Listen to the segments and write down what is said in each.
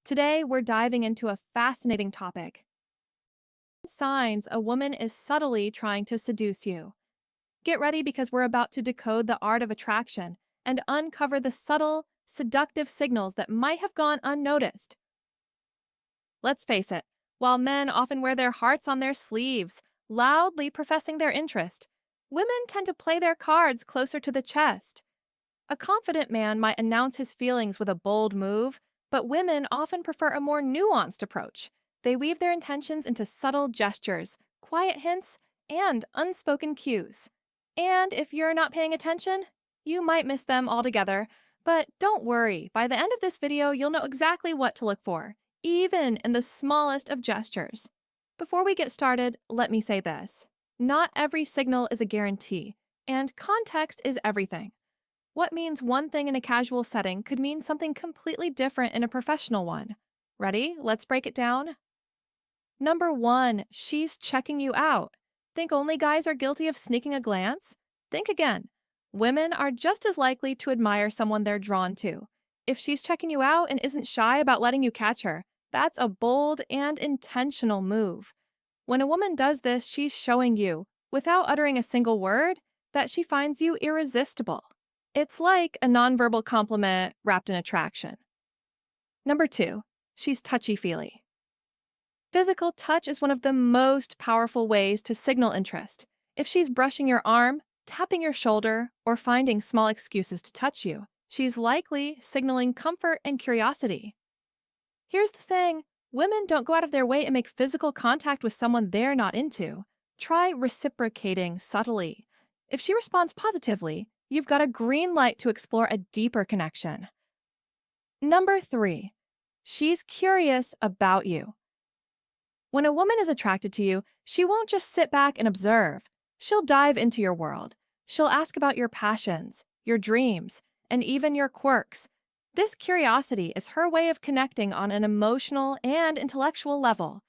Today, we're diving into a fascinating topic: signs a woman is subtly trying to seduce you. Get ready because we're about to decode the art of attraction and uncover the subtle, seductive signals that might have gone unnoticed. Let's face it, while men often wear their hearts on their sleeves, loudly professing their interest, women tend to play their cards closer to the chest. A confident man might announce his feelings with a bold move, but women often prefer a more nuanced approach. They weave their intentions into subtle gestures, quiet hints, and unspoken cues. And if you're not paying attention, you might miss them altogether. But don't worry, by the end of this video, you'll know exactly what to look for, even in the smallest of gestures. Before we get started, let me say this: not every signal is a guarantee, and context is everything. What means one thing in a casual setting could mean something completely different in a professional one. Ready? Let's break it down. Number 1, she's checking you out. Think only guys are guilty of sneaking a glance? Think again. Women are just as likely to admire someone they're drawn to. If she's checking you out and isn't shy about letting you catch her, that's a bold and intentional move. When a woman does this, she's showing you, without uttering a single word, that she finds you irresistible. It's like a nonverbal compliment wrapped in attraction. Number 2, she's touchy-feely. Physical touch is one of the most powerful ways to signal interest. If she's brushing your arm, tapping your shoulder, or finding small excuses to touch you, she's likely signaling comfort and curiosity. Here's the thing: women don't go out of their way to make physical contact with someone they're not into. Try reciprocating subtly. If she responds positively, you've got a green light to explore a deeper connection. Number 3, she's curious about you. When a woman is attracted to you, she won't just sit back and observe. She'll dive into your world. She'll ask about your passions, your dreams, and even your quirks. This curiosity is her way of connecting on an emotional and intellectual level.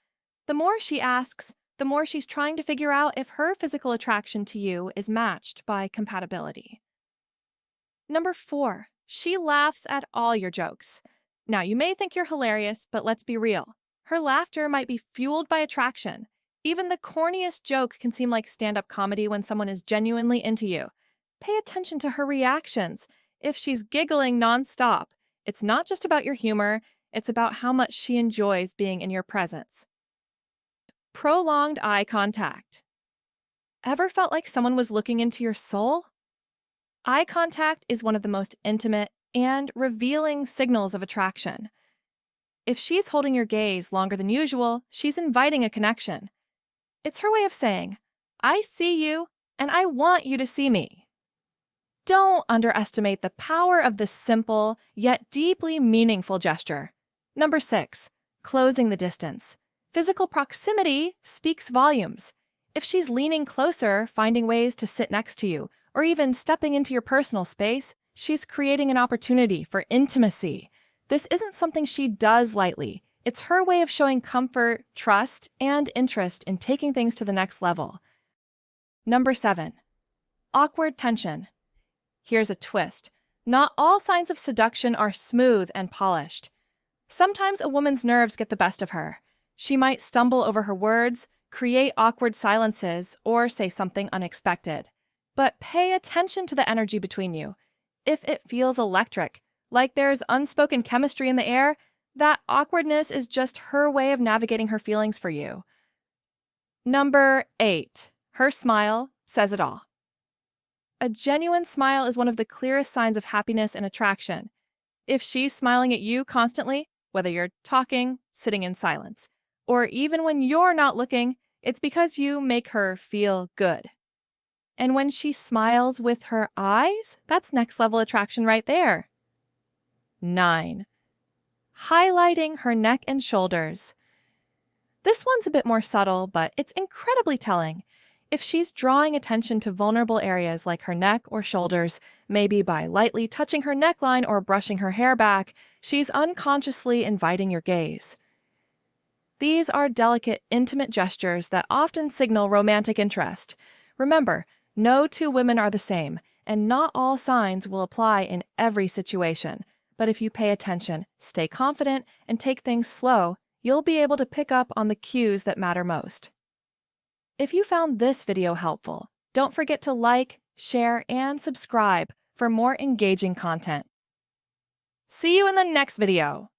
The more she asks, the more she's trying to figure out if her physical attraction to you is matched by compatibility. Number 4, she laughs at all your jokes. Now, you may think you're hilarious, but let's be real. Her laughter might be fueled by attraction. Even the corniest joke can seem like stand-up comedy when someone is genuinely into you. Pay attention to her reactions. If she's giggling nonstop, it's not just about your humor, it's about how much she enjoys being in your presence. Prolonged eye contact. Ever felt like someone was looking into your soul? Eye contact is one of the most intimate and revealing signals of attraction. If she's holding your gaze longer than usual, she's inviting a connection. It's her way of saying, "I see you, and I want you to see me." Don't underestimate the power of this simple, yet deeply meaningful gesture. Number 6, closing the distance. Physical proximity speaks volumes. If she's leaning closer, finding ways to sit next to you, or even stepping into your personal space, she's creating an opportunity for intimacy. This isn't something she does lightly. It's her way of showing comfort, trust, and interest in taking things to the next level. Number 7, awkward tension. Here's a twist: not all signs of seduction are smooth and polished. Sometimes a woman's nerves get the best of her. She might stumble over her words, create awkward silences, or say something unexpected. But pay attention to the energy between you. If it feels electric, like there's unspoken chemistry in the air, that awkwardness is just her way of navigating her feelings for you. Number 8, her smile says it all. A genuine smile is one of the clearest signs of happiness and attraction. If she's smiling at you constantly, whether you're talking, sitting in silence, or even when you're not looking, it's because you make her feel good. And when she smiles with her eyes, that's next level attraction right there. 9, highlighting her neck and shoulders. This one's a bit more subtle, but it's incredibly telling. If she's drawing attention to vulnerable areas like her neck or shoulders, maybe by lightly touching her neckline or brushing her hair back, she's unconsciously inviting your gaze. These are delicate, intimate gestures that often signal romantic interest. Remember, no two women are the same, and not all signs will apply in every situation. But if you pay attention, stay confident, and take things slow, you'll be able to pick up on the cues that matter most. If you found this video helpful, don't forget to like, share, and subscribe for more engaging content. See you in the next video!